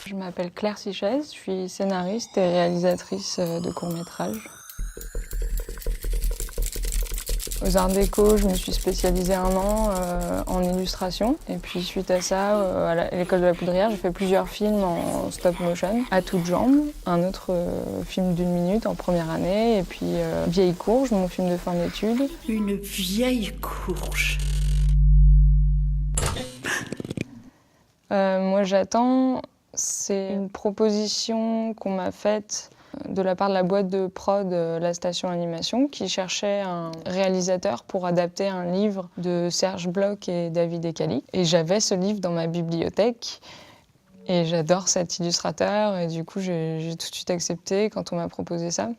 Je m'appelle Claire Sichez, je suis scénariste et réalisatrice de courts-métrages. Aux Arts Déco, je me suis spécialisée 1 an en illustration. Et puis suite à ça, à l'école de la Poudrière, j'ai fait plusieurs films en stop motion, à toutes jambes. Un autre film d'1 minute en première année. Et puis Vieille courge, mon film de fin d'études. Une vieille courge. Moi j'attends, c'est une proposition qu'on m'a faite de la part de la boîte de prod La Station Animation qui cherchait un réalisateur pour adapter un livre de Serge Bloch et David Escali. Et j'avais ce livre dans ma bibliothèque et j'adore cet illustrateur et du coup j'ai tout de suite accepté quand on m'a proposé ça.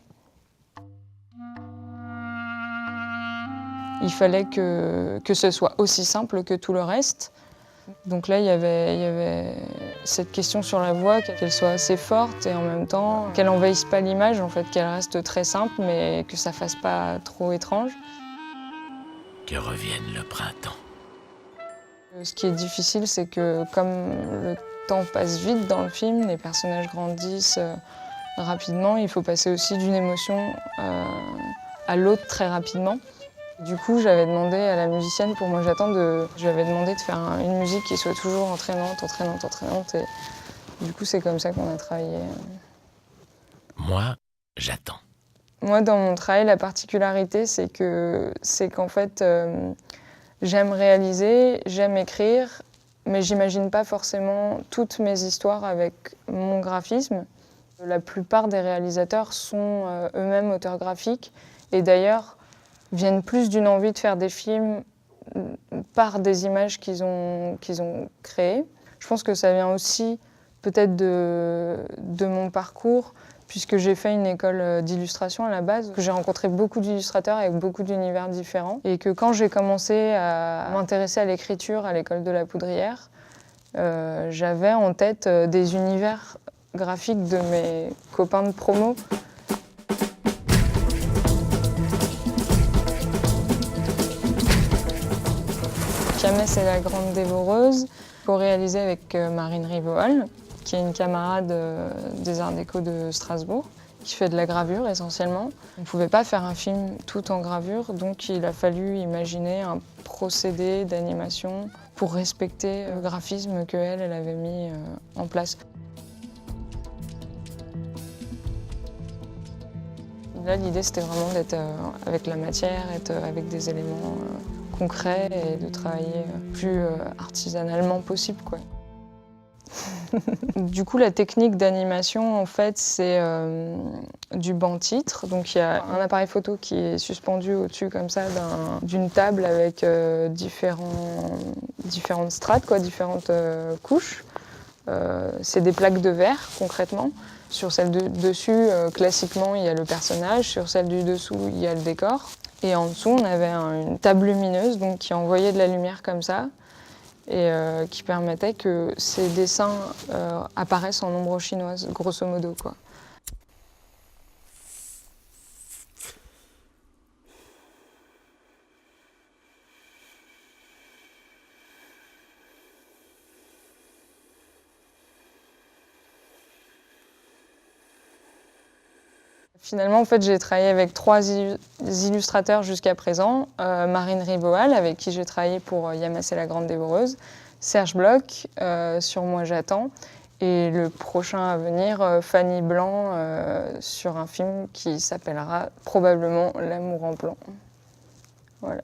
Il fallait que ce soit aussi simple que tout le reste. Donc là, il y avait cette question sur la voix, qu'elle soit assez forte et en même temps qu'elle n'envahisse pas l'image, en fait, qu'elle reste très simple, mais que ça fasse pas trop étrange. Que revienne le printemps. Ce qui est difficile, c'est que comme le temps passe vite dans le film, les personnages grandissent rapidement, il faut passer aussi d'une émotion à l'autre très rapidement. Du coup, j'avais demandé à la musicienne pour Moi j'attends j'avais demandé de faire une musique qui soit toujours entraînante, entraînante, entraînante. Et du coup, c'est comme ça qu'on a travaillé. Moi, j'attends. Moi, dans mon travail, la particularité, c'est qu'en fait, j'aime réaliser, j'aime écrire, mais j'imagine pas forcément toutes mes histoires avec mon graphisme. La plupart des réalisateurs sont eux-mêmes auteurs graphiques. Et d'ailleurs, viennent plus d'une envie de faire des films par des images qu'ils ont créées. Je pense que ça vient aussi peut-être de mon parcours, puisque j'ai fait une école d'illustration à la base, que j'ai rencontré beaucoup d'illustrateurs avec beaucoup d'univers différents, et que quand j'ai commencé à m'intéresser à l'écriture à l'école de la Poudrière, j'avais en tête des univers graphiques de mes copains de promo. Yamès et la grande dévoreuse, co-réalisé avec Marine Rivoal, qui est une camarade des Arts Déco de Strasbourg, qui fait de la gravure essentiellement. On ne pouvait pas faire un film tout en gravure, donc il a fallu imaginer un procédé d'animation pour respecter le graphisme qu'elle avait mis en place. Là, l'idée, c'était vraiment d'être avec la matière, être avec des éléments concrets et de travailler plus artisanalement possible, quoi. Du coup, la technique d'animation, en fait, c'est du banc-titre. Donc, il y a un appareil photo qui est suspendu au-dessus, comme ça, d'une table avec différentes strates, quoi, différentes couches. C'est des plaques de verre, concrètement. Sur celle dessus, classiquement, il y a le personnage. Sur celle du dessous, il y a le décor. Et en dessous, on avait une table lumineuse donc, qui envoyait de la lumière comme ça et qui permettait que ces dessins apparaissent en ombre chinoise, grosso modo, quoi. Finalement, en fait, j'ai travaillé avec 3 illustrateurs jusqu'à présent. Marine Rivoal, avec qui j'ai travaillé pour Yamès et la grande dévoreuse, Serge Bloch, sur Moi j'attends, et le prochain à venir, Fanny Blanc, sur un film qui s'appellera probablement L'amour en blanc. Voilà.